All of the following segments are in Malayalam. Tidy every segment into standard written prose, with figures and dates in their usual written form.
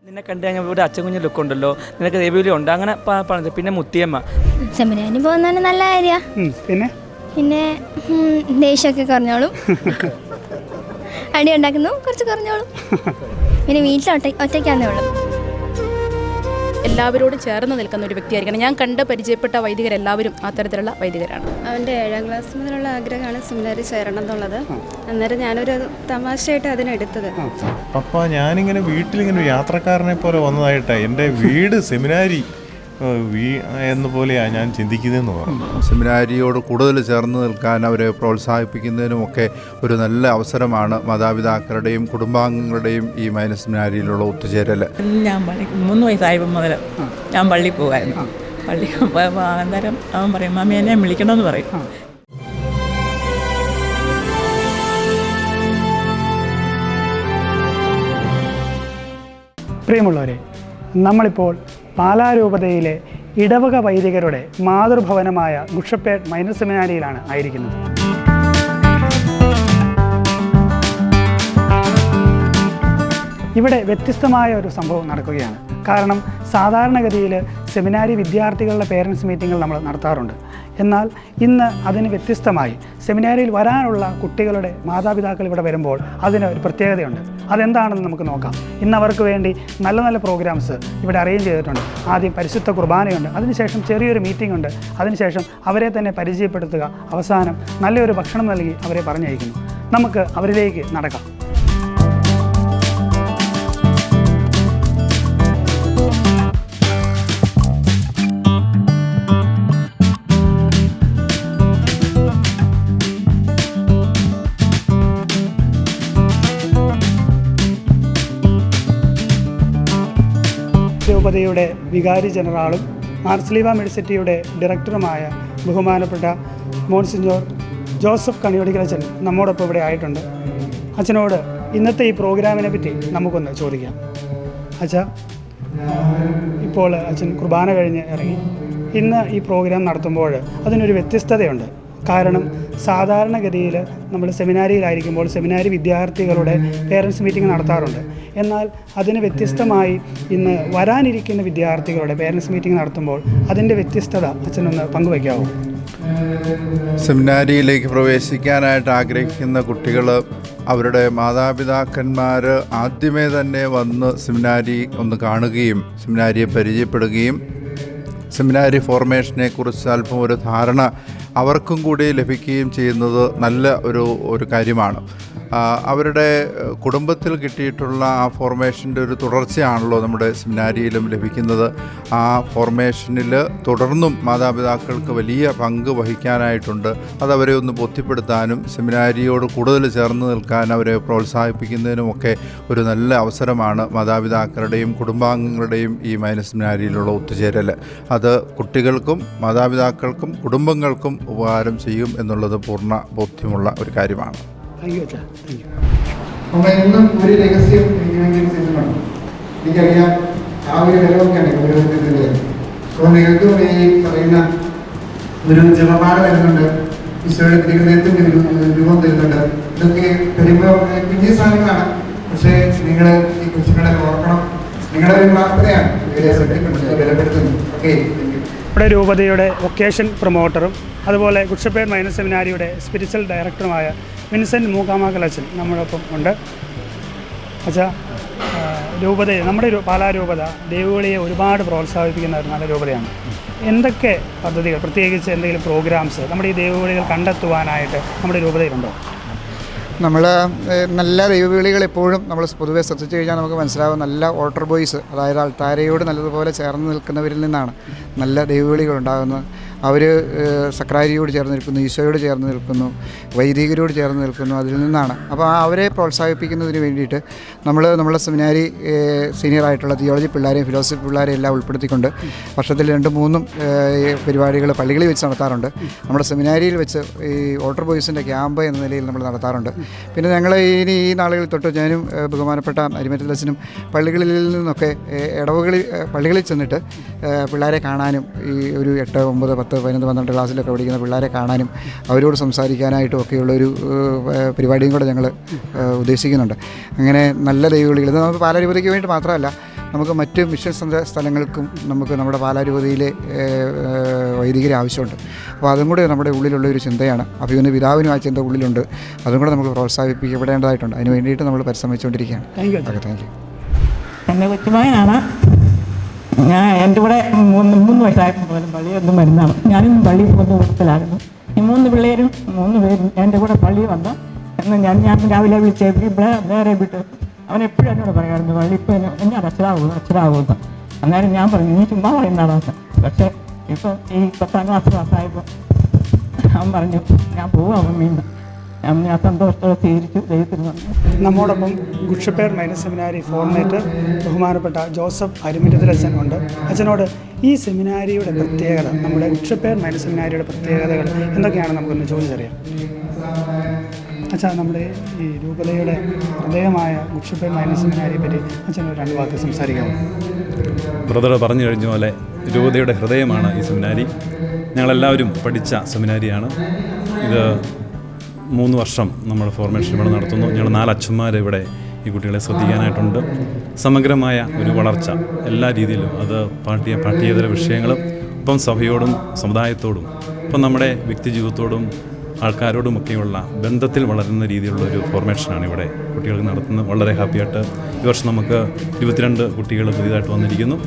നിന്നെ കണ്ടു കഴിഞ്ഞാൽ ഇവിടെ അച്ഛൻ കുഞ്ഞ് ലുക്ക് ഉണ്ടല്ലോ, നിനക്ക് ദേവിയിലും ഉണ്ട്, അങ്ങനെ പറഞ്ഞത്. പിന്നെ മുത്തിയമ്മ സെമിനാരിന് പോകുന്നതാണ് നല്ല കാര്യമാണ്. പിന്നെ ദേഷ്യമൊക്കെ കുറഞ്ഞോളും, അടി ഉണ്ടാക്കുന്നു കുറച്ച് കുറഞ്ഞോളും. പിന്നെ വീട്ടിൽ ഒറ്റയ്ക്കാന്നേ ഉള്ളൂ. എല്ലാവരോടും ചേർന്ന് നിൽക്കുന്ന ഒരു വ്യക്തിയായിരിക്കണം. ഞാൻ കണ്ട് പരിചയപ്പെട്ട വൈദികരെല്ലാവരും അത്തരത്തിലുള്ള വൈദികരാണ്. അവൻ്റെ 7ാം ക്ലാസ് മുതലുള്ള ആഗ്രഹമാണ് സെമിനാരി ചേരണം എന്നുള്ളത്. അന്നേരം ഞാനൊരു തമാശയായിട്ട് അതിനെടുത്തത്. പപ്പ, ഞാനിങ്ങനെ വീട്ടിലിങ്ങനെ യാത്രക്കാരനെ പോലെ വന്നതായിട്ടാണ് എൻ്റെ വീട് സെമിനാരി എന്ന പോലെയാണ് ഞാൻ ചിന്തിക്കുന്നതെന്ന് പറഞ്ഞു. സെമിനാരിയോട് കൂടുതൽ ചേർന്ന് നിൽക്കാൻ അവരെ പ്രോത്സാഹിപ്പിക്കുന്നതിനുമൊക്കെ ഒരു നല്ല അവസരമാണ് മാതാപിതാക്കളുടെയും കുടുംബാംഗങ്ങളുടെയും ഈ മൈനസ് സെമിനാരിയിലുള്ള ഒത്തുചേരൽ. ഞാൻ 3 വയസ്സായപ്പോൾ മുതൽ ഞാൻ പള്ളിയിൽ പോകുമായിരുന്നു. പള്ളിയിൽ പോയപ്പോൾ അന്നേരം അവൻ പറയും, മമ്മി എന്നെ വിളിക്കണമെന്ന് പറയും. പ്രിയമുള്ളവരെ, നമ്മളിപ്പോൾ പാലാരൂപതയിലെ ഇടവക വൈദികരുടെ മാതൃഭവനമായ ഗുഷപ്പേട്ട് മൈനർ സെമിനാരിയിലാണ് ആയിരിക്കുന്നത്. ഇവിടെ വ്യത്യസ്തമായ ഒരു സംഭവം നടക്കുകയാണ്. കാരണം സാധാരണഗതിയിൽ സെമിനാരി വിദ്യാർത്ഥികളുടെ പേരൻസ് മീറ്റിങ്ങുകൾ നമ്മൾ നടത്താറുണ്ട്. എന്നാൽ ഇന്ന് അതിന് വ്യത്യസ്തമായി സെമിനാരിയിൽ വരാനുള്ള കുട്ടികളുടെ മാതാപിതാക്കൾ ഇവിടെ വരുമ്പോൾ അതിന് ഒരു പ്രത്യേകതയുണ്ട്. അതെന്താണെന്ന് നമുക്ക് നോക്കാം. ഇന്ന് അവർക്ക് വേണ്ടി നല്ല നല്ല പ്രോഗ്രാംസ് ഇവിടെ അറേഞ്ച് ചെയ്തിട്ടുണ്ട്. ആദ്യം പരിശുദ്ധ കുർബാനയുണ്ട്, അതിനുശേഷം ചെറിയൊരു മീറ്റിംഗ് ഉണ്ട്, അതിനുശേഷം അവരെ തന്നെ പരിചയപ്പെടുത്തുക, അവസാനം നല്ലൊരു ഭക്ഷണം നൽകി അവരെ പറഞ്ഞയക്കുന്നു. നമുക്ക് അവരിലേക്ക് നടക്കാം. രൂപതയുടെ വികാരി ജനറാളും മാർസ്ലീവ മെഡിസിറ്റിയുടെ ഡയറക്ടറുമായ ബഹുമാനപ്പെട്ട മോൺസിഞ്ഞോർ ജോസഫ് കണിയോടിക്കലച്ചൻ നമ്മോടൊപ്പം ഇവിടെ ആയിട്ടുണ്ട്. അച്ഛനോട് ഇന്നത്തെ ഈ പ്രോഗ്രാമിനെ പറ്റി നമുക്കൊന്ന് ചോദിക്കാം. അച്ഛാ, ഇപ്പോൾ അച്ഛൻ കുർബാന കഴിഞ്ഞ് ഇറങ്ങി. ഇന്ന് ഈ പ്രോഗ്രാം നടത്തുമ്പോൾ അതിനൊരു വ്യത്യസ്തതയുണ്ട്. കാരണം സാധാരണഗതിയിൽ നമ്മൾ സെമിനാരിയിലായിരിക്കുമ്പോൾ സെമിനാരി വിദ്യാർത്ഥികളുടെ പേരൻസ് മീറ്റിംഗ് നടത്താറുണ്ട്. എന്നാൽ അതിന് വ്യത്യസ്തമായി ഇന്ന് വരാനിരിക്കുന്ന വിദ്യാർത്ഥികളുടെ പേരൻസ് മീറ്റിംഗ് നടത്തുമ്പോൾ അതിൻ്റെ വ്യത്യസ്തത അച്ഛനൊന്ന് പങ്കുവയ്ക്കാമോ? സെമിനാരിയിലേക്ക് പ്രവേശിക്കാനായിട്ട് ആഗ്രഹിക്കുന്ന കുട്ടികൾ അവരുടെ മാതാപിതാക്കന്മാർ ആദ്യമേ തന്നെ വന്ന് സെമിനാരി ഒന്ന് കാണുകയും സെമിനാരിയെ പരിചയപ്പെടുകയും സെമിനാരി ഫോർമേഷനെ കുറിച്ച് അല്പം ഒരു ധാരണ അവർക്കും കൂടി ലഭിക്കുകയും ചെയ്യുന്നത് നല്ല ഒരു കാര്യമാണ്. അവരുടെ കുടുംബത്തിൽ കിട്ടിയിട്ടുള്ള ആ ഫോർമേഷൻ്റെ ഒരു തുടർച്ചയാണല്ലോ നമ്മുടെ സെമിനാരിയിലും ലഭിക്കുന്നത്. ആ ഫോർമേഷനിൽ തുടർന്നും മാതാപിതാക്കൾക്ക് വലിയ പങ്ക് വഹിക്കാനായിട്ടുണ്ട്. അതവരെ ഒന്ന് ബോധ്യപ്പെടുത്താനും സെമിനാരിയോട് കൂടുതൽ ചേർന്ന് നിൽക്കാൻ അവരെ പ്രോത്സാഹിപ്പിക്കുന്നതിനുമൊക്കെ ഒരു നല്ല അവസരമാണ് മാതാപിതാക്കളുടെയും കുടുംബാംഗങ്ങളുടെയും ഈ മൈനസ് സെമിനാരിയിലുള്ള ഒത്തുചേരൽ. അത് കുട്ടികൾക്കും മാതാപിതാക്കൾക്കും കുടുംബങ്ങൾക്കും ഉപകാരം ചെയ്യും എന്നുള്ളത് പൂർണ്ണ ബോധ്യമുള്ള ഒരു കാര്യമാണ്. എന്നും ഒരു രഹസ്യം ചെയ്തിട്ടുണ്ട്. എനിക്കറിയാം ആ ഒരു ഘടകമൊക്കെയാണ് ഓരോരുത്തരുടെ. അപ്പോൾ നിങ്ങൾക്കും ഈ പറയുന്ന ഒരു ജപമാല വരുന്നുണ്ട്, ഈശോയുടെ തിരുഹൃദയത്തിൻ്റെ രൂപം തരുന്നുണ്ട്. ഇതൊക്കെ വരുമ്പോൾ കുഞ്ഞു സാധനങ്ങളാണ്. പക്ഷേ നിങ്ങൾ ഈ കൊച്ചുങ്ങളെ ഓർക്കണം. നിങ്ങളുടെ ഒരു പ്രാർത്ഥനയാണ് ബലപ്പെടുത്തുന്നത്. ഓക്കെ. നമ്മുടെ രൂപതയുടെ വൊക്കേഷൻ പ്രൊമോട്ടറും അതുപോലെ ഗുഷപ്പേട്ട് മൈനർ സെമിനാരിയുടെ സ്പിരിച്വൽ ഡയറക്ടറുമായ വിൻസെൻ്റ് മൂകാമാക്കലച്ചൻ നമ്മളൊപ്പം ഉണ്ട്. അച്ഛാ, നമ്മുടെ പാലാരൂപത ദേവികളിയെ ഒരുപാട് പ്രോത്സാഹിപ്പിക്കുന്ന ഒരു നല്ല രൂപതയാണ്. എന്തൊക്കെ പദ്ധതികൾ, പ്രത്യേകിച്ച് എന്തെങ്കിലും പ്രോഗ്രാംസ് നമ്മുടെ ഈ ദേവികളികൾ കണ്ടെത്തുവാനായിട്ട് നമ്മുടെ രൂപതയിലുണ്ടോ? നമ്മൾ നല്ല ദൈവവിളികൾ എപ്പോഴും നമ്മൾ പൊതുവെ ശ്രദ്ധിച്ചു കഴിഞ്ഞാൽ നമുക്ക് മനസ്സിലാവും. നല്ല ഓൾട്ടർ ബോയ്സ്, അതായത് അൾത്താരയോട് നല്ലതുപോലെ ചേർന്ന് നിൽക്കുന്നവരിൽ നിന്നാണ് നല്ല ദൈവവിളികൾ ഉണ്ടാകുന്നത്. അവർ സക്രാരിയോട് ചേർന്ന് നിൽക്കുന്നു, ഈശോയോട് ചേർന്ന് നിൽക്കുന്നു, വൈദികരോട് ചേർന്ന് നിൽക്കുന്നു. അതിൽ നിന്നാണ്. അപ്പോൾ അവരെ പ്രോത്സാഹിപ്പിക്കുന്നതിന് വേണ്ടിയിട്ട് നമ്മളെ സെമിനാരി സീനിയറായിട്ടുള്ള തിയോളജി പിള്ളേരെയും ഫിലോസഫി പിള്ളേരെയും എല്ലാം ഉൾപ്പെടുത്തിക്കൊണ്ട് വർഷത്തിൽ 2-3 പരിപാടികൾ പള്ളികളിൽ വെച്ച് നടത്താറുണ്ട്. നമ്മുടെ സെമിനാരിയിൽ വെച്ച് ഈ ഓൾട്ടർ ബോയ്സിൻ്റെ ക്യാമ്പ് എന്ന നിലയിൽ നമ്മൾ നടത്താറുണ്ട്. പിന്നെ ഞങ്ങൾ ഈ നാളുകളിൽ തൊട്ട് ഞാനും ബഹുമാനപ്പെട്ട അരിമറ്റലച്ചനും പള്ളികളിൽ നിന്നൊക്കെ പള്ളികളിൽ ചെന്നിട്ട് പിള്ളേരെ കാണാനും ഈ ഒരു 8, 9, 10 10-11-12 ക്ലാസ്സിലൊക്കെ പഠിക്കുന്ന പിള്ളേരെ കാണാനും അവരോട് സംസാരിക്കാനായിട്ടും ഒക്കെയുള്ളൊരു പരിപാടിയും കൂടെ ഞങ്ങൾ ഉദ്ദേശിക്കുന്നുണ്ട്. അങ്ങനെ നല്ല ദൈവവിളികൾ ഇത് നമുക്ക് പാലാരൂപതയ്ക്ക് വേണ്ടി മാത്രമല്ല, നമുക്ക് മറ്റ് മിഷൻ സ്ഥലങ്ങൾക്കും നമുക്ക് നമ്മുടെ പാലാരൂപതയിലെ വൈദികരെ ആവശ്യമുണ്ട്. അപ്പോൾ അതും കൂടെ നമ്മുടെ ഉള്ളിലുള്ള ഒരു ചിന്തയാണ്. അപ്പോൾ ഇവന് പിതാവിനും ആ ചിന്ത ഉള്ളിലുണ്ട്. അതും കൂടെ നമുക്ക് പ്രോത്സാഹിപ്പിക്കപ്പെടേണ്ടതായിട്ടുണ്ട്. അതിന് വേണ്ടിയിട്ട് നമ്മൾ പരിശ്രമിച്ചുകൊണ്ടിരിക്കുകയാണ്. Thank you. എൻ്റെ കൊച്ചുമകനാണ്. ഞാൻ എൻ്റെ കൂടെ 3 വയസ്സായപ്പോൾ പോലും പള്ളിയൊന്നും വരുന്നതാണ്. ഞാനും പള്ളിയിൽ പോകുന്ന കൂട്ടത്തിലായിരുന്നു. ഈ 3 പേരും എൻ്റെ കൂടെ പള്ളിയിൽ വന്ന് എന്ന് ഞാൻ രാവിലെ വിളിച്ച് ഇവിടെ നേരെ വിട്ട് അവൻ എപ്പോഴും എന്നോട് പറയാറുണ്ട്, പള്ളി ഇപ്പോൾ എന്നെ അച്ഛനാകുമെന്ന്. അന്നേരം ഞാൻ പറഞ്ഞു, നീ ചുമ്മാ പറയുന്നതാണ്. പക്ഷേ ഇപ്പം ഈ 10ാം ക്ലാസ് പാസ്സായപ്പോൾ അവൻ പറഞ്ഞു, ഞാൻ പോവാം വീണ്ടും. ഞാൻ സന്തോഷത്തോടെ സ്വീകരിച്ചു. ദൈവത്തിന് നന്ദി. നമ്മോടൊപ്പം ഗുഡ്ഷെപ്പേർ മൈനർ സെമിനാരി ഫോർമേറ്റർ ബഹുമാനപ്പെട്ട ജോസഫ് അരുമിറ്റത്തിലച്ഛൻ ഉണ്ട്. അച്ഛനോട് ഈ സെമിനാരിയുടെ പ്രത്യേകത, നമ്മുടെ ഗുഡ്ഷെപ്പേർ മൈനർ സെമിനാരിയുടെ പ്രത്യേകതകൾ എന്തൊക്കെയാണ് നമുക്കൊന്ന് ചോദിച്ചറിയാം. അച്ഛാ, നമ്മുടെ ഈ രൂപതയുടെ ഹൃദയമായ ഗുഡ്ഷെപ്പേർ മൈനർ സെമിനാരിയെ പറ്റി അച്ഛനോട് 2 വാക്ക് സംസാരിക്കാമോ? ബ്രദർ പറഞ്ഞു കഴിഞ്ഞ പോലെ രൂപതയുടെ ഹൃദയമാണ് ഈ സെമിനാരി. ഞങ്ങളെല്ലാവരും പഠിച്ച സെമിനാരിയാണ് ഇത്. 3 വർഷം നമ്മൾ ഫോർമേഷൻ ഇവിടെ നടത്തുന്നു. ഞങ്ങൾ 4 അച്ഛന്മാർ ഇവിടെ ഈ കുട്ടികളെ ശ്രദ്ധിക്കാനായിട്ടുണ്ട്. സമഗ്രമായ ഒരു വളർച്ച എല്ലാ രീതിയിലും, അത് പാഠ്യേതര വിഷയങ്ങളും ഒപ്പം സഭയോടും സമുദായത്തോടും ഒപ്പം നമ്മുടെ വ്യക്തിജീവിതത്തോടും ആൾക്കാരോടുമൊക്കെയുള്ള ബന്ധത്തിൽ വളരുന്ന രീതിയിലുള്ള ഒരു ഫോർമേഷനാണ് ഇവിടെ കുട്ടികൾക്ക് നടത്തുന്നത്. വളരെ ഹാപ്പിയായിട്ട് ഈ വർഷം നമുക്ക് 22 കുട്ടികൾ പുതിയതായിട്ട് വന്നിരിക്കുന്നു.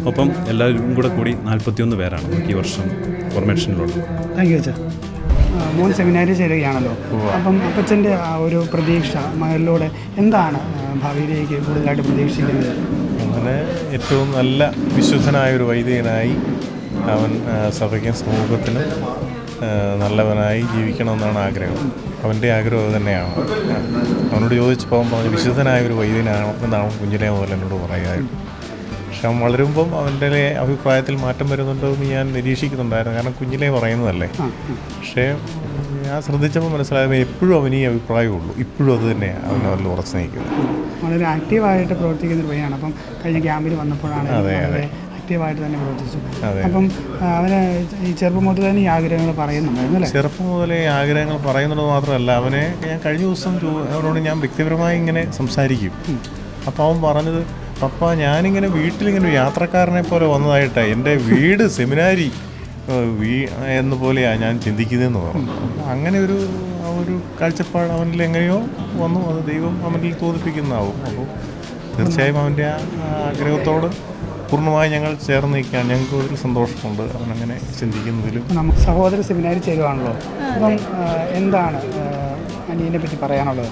ഒപ്പം എല്ലാവരും കൂടി 41 പേരാണ് നമുക്ക് ഈ വർഷം ഫോർമേഷനിലുള്ളത്. താങ്ക് യു അച്ഛാ. മോൻ സെമിനാരി ചേരുകയാണല്ലോ. അപ്പം അപ്പച്ചൻ്റെ ആ ഒരു പ്രതീക്ഷ മകളിലൂടെ എന്താണ് ഭാവിയിലേക്ക് കൂടുതലായിട്ട് പ്രതീക്ഷിക്കുന്നത്? അങ്ങനെ ഏറ്റവും നല്ല വിശുദ്ധനായൊരു വൈദികനായി അവൻ സഭയ്ക്കും സമൂഹത്തിനും നല്ലവനായി ജീവിക്കണമെന്നാണ് ആഗ്രഹം. അവൻ്റെ ആഗ്രഹം തന്നെയാണ്. അവനോട് ചോദിച്ചപ്പോൾ അവൻ പറഞ്ഞു വിശുദ്ധനായൊരു വൈദികനാണ് എന്നാണ് കുഞ്ഞിലെ മുതൽ എന്നോട് പറയുമായിരുന്നു. പക്ഷെ അവൻ വളരുമ്പം അവൻ്റെ അഭിപ്രായത്തിൽ മാറ്റം വരുന്നുണ്ടോ എന്ന് ഞാൻ നിരീക്ഷിക്കുന്നുണ്ടായിരുന്നു. കാരണം കുഞ്ഞിലേ പറയുന്നതല്ലേ. പക്ഷേ ഞാൻ ശ്രദ്ധിച്ചപ്പോൾ മനസ്സിലായത് എപ്പോഴും അവന് ഈ അഭിപ്രായമുള്ളൂ. ഇപ്പോഴും അത് തന്നെയാണ് അവനവരിൽ ഉറച്ചു നിൽക്കുന്നത്. വളരെ ആക്റ്റീവായിട്ട് പ്രവർത്തിക്കുന്നൊരു പയ്യാണ്. അപ്പം കഴിഞ്ഞ ക്യാമ്പിൽ വന്നപ്പോഴാണ് വളരെ ആക്റ്റീവായിട്ട് തന്നെ പ്രവർത്തിച്ചു. അപ്പം അവന് ഈ ചെറുപ്പം മുതൽ തന്നെ ഈ ആഗ്രഹങ്ങൾ പറയുന്നുണ്ടായിരുന്നു അല്ലേ? ചെറുപ്പം മുതലേ ആഗ്രഹങ്ങൾ പറയുന്നത് മാത്രമല്ല, അവനെ ഞാൻ കഴിഞ്ഞ ദിവസം അവനോട് ഞാൻ വ്യക്തിപരമായി ഇങ്ങനെ സംസാരിക്കും. അപ്പോൾ അവൻ പറഞ്ഞത്, പപ്പ ഞാനിങ്ങനെ വീട്ടിലിങ്ങനെ ഒരു യാത്രക്കാരനെ പോലെ വന്നതായിട്ടാണ് എൻ്റെ വീട് സെമിനാരി എന്ന പോലെയാണ് ഞാൻ ചിന്തിക്കുന്നതെന്ന് പറഞ്ഞു. അങ്ങനെ ഒരു കാഴ്ചപ്പാട് അവനിൽ എങ്ങനെയോ വന്നു. അത് ദൈവം അവനിൽ തോന്നിപ്പിക്കുന്നതാവും. അപ്പോൾ തീർച്ചയായും അവൻ്റെ ആ ആഗ്രഹത്തോട് പൂർണ്ണമായി ഞങ്ങൾ ചേർന്ന് നിൽക്കാൻ ഞങ്ങൾക്ക് ഒരു സന്തോഷമുണ്ട് അവനങ്ങനെ ചിന്തിക്കുന്നതിലും. നമുക്ക് സഹോദര സെമിനാരി ചേരുവാണല്ലോ. അപ്പം എന്താണ് അനിയനെ പറ്റി പറയാനുള്ളത്?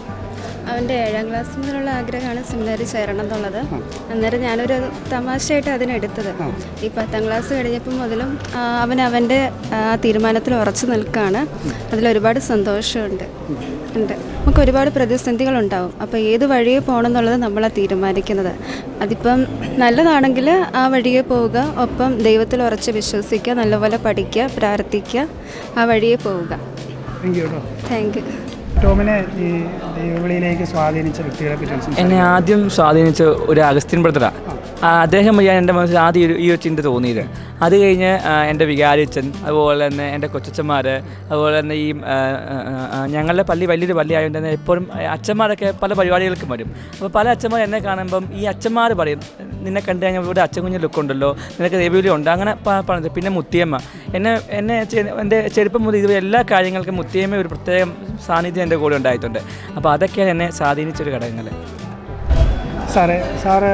അവൻ്റെ 7ാം ക്ലാസ് മുതലുള്ള ആഗ്രഹമാണ് സെമിനാരി ചേരണം എന്നുള്ളത്. അന്നേരം ഞാനൊരു തമാശയായിട്ട് അതിനെടുത്തത്. ഈ 10ാം ക്ലാസ് കഴിഞ്ഞപ്പോൾ മുതലും അവൻ്റെ തീരുമാനത്തിൽ ഉറച്ചു നിൽക്കുകയാണ്. അതിലൊരുപാട് സന്തോഷമുണ്ട്. നമുക്ക് ഒരുപാട് പ്രതിസന്ധികളുണ്ടാവും. അപ്പോൾ ഏത് വഴിയെ പോകണം എന്നുള്ളത് നമ്മളാണ് തീരുമാനിക്കുന്നത്. അതിപ്പം നല്ലതാണെങ്കിൽ ആ വഴിയെ പോവുക, ഒപ്പം ദൈവത്തിൽ ഉറച്ച് വിശ്വസിക്കുക, നല്ലപോലെ പഠിക്കുക, പ്രാർത്ഥിക്കുക, ആ വഴിയെ പോവുക. Thank you. ടോമിനെ ഈ ദൈവവിളിയിലേക്ക് സ്വാധീനിച്ച വ്യക്തികളെ പറ്റി എന്നെ ആദ്യം സ്വാധീനിച്ച ഒരു അഗസ്റ്റിൻ ബ്രദറാണ്. അദ്ദേഹം വഴിയാണ് എൻ്റെ മനസ്സിൽ ആദ്യം ഈ ഒരു ചിന്ത തോന്നിയത്. അത് കഴിഞ്ഞ് എൻ്റെ വികാരിച്ചൻ, അതുപോലെ തന്നെ എൻ്റെ കൊച്ചന്മാർ, അതുപോലെ തന്നെ ഈ ഞങ്ങളുടെ പള്ളി വലിയൊരു പള്ളി ആയതുകൊണ്ട് തന്നെ എപ്പോഴും അച്ഛന്മാരൊക്കെ പല പരിപാടികൾക്കും വരും. അപ്പോൾ പല അച്ഛന്മാർ എന്നെ കാണുമ്പം ഈ അച്ഛന്മാർ പറയും, നിന്നെ കണ്ടു കഴിഞ്ഞാൽ ഇവിടെ അച്ഛൻ കുഞ്ഞ് ലുക്കുണ്ടല്ലോ, നിനക്ക് ദൈവവിളി ഉണ്ട്, അങ്ങനെ പറഞ്ഞത്. പിന്നെ മുത്തിയമ്മ എന്നെ എൻ്റെ ചെറുപ്പം മുതൽ ഇതുവരെ എല്ലാ കാര്യങ്ങൾക്കും മുത്തിയമ്മ ഒരു പ്രത്യേകം സാന്നിധ്യം എൻ്റെ കൂടെ ഉണ്ടായിട്ടുണ്ട്. അപ്പോൾ അതൊക്കെയാണ് എന്നെ സ്വാധീനിച്ചൊരു ഘടകങ്ങൾ. സാറ്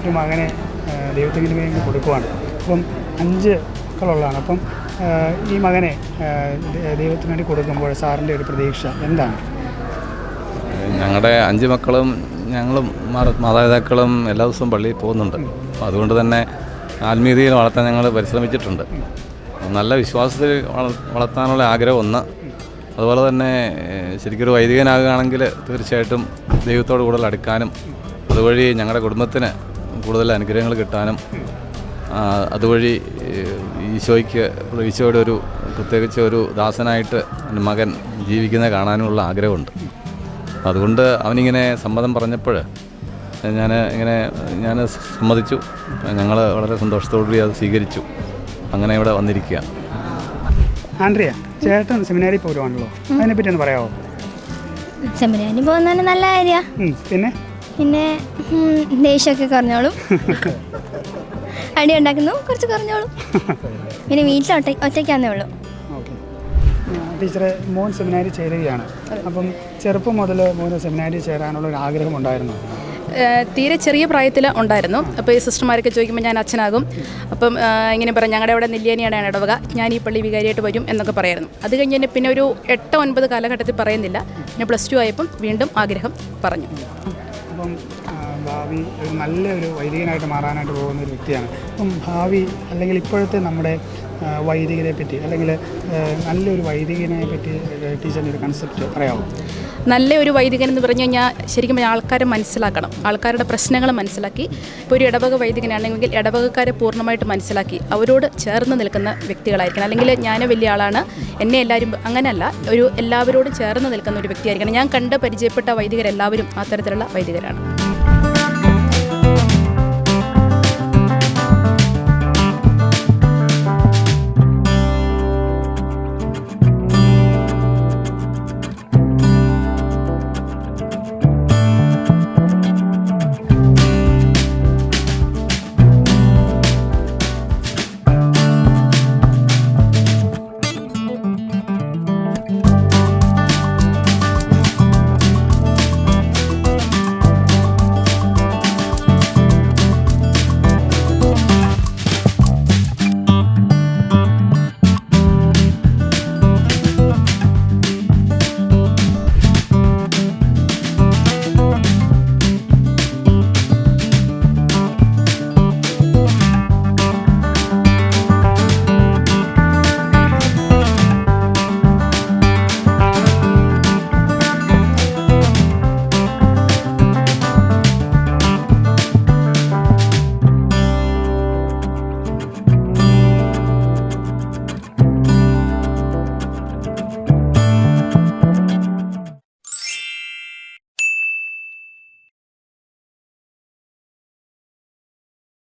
ഒരു മകനെ ദൈവത്തിന് വേണ്ടി കൊടുക്കുവാണ്. അപ്പം 5 മക്കളുള്ളതാണ്. അപ്പം ഈ മകനെ ദൈവത്തിന് വേണ്ടി കൊടുക്കുമ്പോൾ സാറിൻ്റെ ഒരു പ്രതീക്ഷ എന്താണ്? ഞങ്ങളുടെ 5 മക്കളും ഞങ്ങളും മാതാപിതാക്കളും എല്ലാ ദിവസവും പള്ളിയിൽ പോകുന്നുണ്ട്. അപ്പോൾ അതുകൊണ്ട് തന്നെ ആത്മീയതയിൽ വളർത്താൻ ഞങ്ങൾ പരിശ്രമിച്ചിട്ടുണ്ട്. നല്ല വിശ്വാസത്തിൽ വളർത്താനുള്ള ആഗ്രഹം ഒന്ന്. അതുപോലെ തന്നെ ശരിക്കൊരു വൈദികനാകുകയാണെങ്കിൽ തീർച്ചയായിട്ടും ദൈവത്തോട് കൂടുതൽ അടുക്കാനും അതുവഴി ഞങ്ങളുടെ കുടുംബത്തിന് കൂടുതൽ അനുഗ്രഹങ്ങൾ കിട്ടാനും അതുവഴി ഈശോയുടെ ഒരു പ്രത്യേകിച്ച് ഒരു ദാസനായിട്ട് എൻ്റെ മകൻ ജീവിക്കുന്നത് കാണാനുള്ള ആഗ്രഹമുണ്ട്. അതുകൊണ്ട് അവനിങ്ങനെ സമ്മതം പറഞ്ഞപ്പോൾ ഞാൻ സമ്മതിച്ചു. ഞങ്ങൾ വളരെ സന്തോഷത്തോടുകൂടി അത് സ്വീകരിച്ചു. അങ്ങനെ ഇവിടെ വന്നിരിക്കുക. ആൻഡ്രിയ, ചേട്ടൻ സെമിനാരി പോരുവാണല്ലോ, അതിനെപ്പറ്റി ഒന്ന് പറയാമോ? സെമിനാരി പോകുന്നതാണ് നല്ല കാര്യമാണ്. പിന്നെ ദേഷ്യമൊക്കെ കുറഞ്ഞോളും, അടി ഉണ്ടാക്കുന്നു കുറച്ച് കുറഞ്ഞോളും. പിന്നെ വീട്ടിൽ ഒറ്റയ്ക്കാന്നേ ഉള്ളൂ. ഓക്കെ ടീച്ചറെ, മോൻ സെമിനാരി ചേരുകയാണ്. അപ്പം ചെറുപ്പം മുതൽ മോന് സെമിനാരി ചേരാനുള്ള ഒരു ആഗ്രഹം ഉണ്ടായിരുന്നു? തീരെ ചെറിയ പ്രായത്തിൽ ഉണ്ടായിരുന്നു. അപ്പോൾ ഈ സിസ്റ്റർമാരൊക്കെ ചോദിക്കുമ്പോൾ ഞാൻ അച്ഛനാകും, അപ്പം ഇങ്ങനെ പറയാം ഞങ്ങളുടെ അവിടെ നെല്ലിയാനിയാണ് ഇടവക, ഞാൻ ഈ പള്ളി വികാരിയായിട്ട് വരും എന്നൊക്കെ പറയായിരുന്നു. അത് കഴിഞ്ഞ് പിന്നെ ഒരു 8-9 കാലഘട്ടത്തിൽ പറയുന്നില്ല, പിന്നെ +2 ആയപ്പം വീണ്ടും ആഗ്രഹം പറഞ്ഞു. അപ്പം ഭാവി ഒരു നല്ലൊരു വൈദികനായിട്ട് മാറാനായിട്ട് പോകുന്ന ഒരു വ്യക്തിയാണ്. അപ്പം ഭാവി അല്ലെങ്കിൽ ഇപ്പോഴത്തെ നമ്മുടെ വൈദികരെ പറ്റി അല്ലെങ്കിൽ നല്ലൊരു വൈദികനെ പറ്റി ടീച്ചറിൻ്റെ ഒരു കൺസെപ്റ്റ് പറയാമോ? നല്ലൊരു വൈദികൻ എന്ന് പറഞ്ഞു കഴിഞ്ഞാൽ ശരിക്കും ആൾക്കാരെ മനസ്സിലാക്കണം, ആൾക്കാരുടെ പ്രശ്നങ്ങൾ മനസ്സിലാക്കി. ഇപ്പോൾ ഒരു ഇടവക വൈദികനാണെങ്കിൽ ഇടവകക്കാരെ പൂർണ്ണമായിട്ട് മനസ്സിലാക്കി അവരോട് ചേർന്ന് നിൽക്കുന്ന വ്യക്തികളായിരിക്കണം. അല്ലെങ്കിൽ ഞാൻ വലിയ ആളാണ്, എന്നെ എല്ലാവരും അങ്ങനെയല്ല, ഒരു എല്ലാവരോടും ചേർന്ന് നിൽക്കുന്ന ഒരു വ്യക്തിയായിരിക്കണം. ഞാൻ കണ്ട് പരിചയപ്പെട്ട വൈദികരെല്ലാവരും അത്തരത്തിലുള്ള വൈദികരാണ്.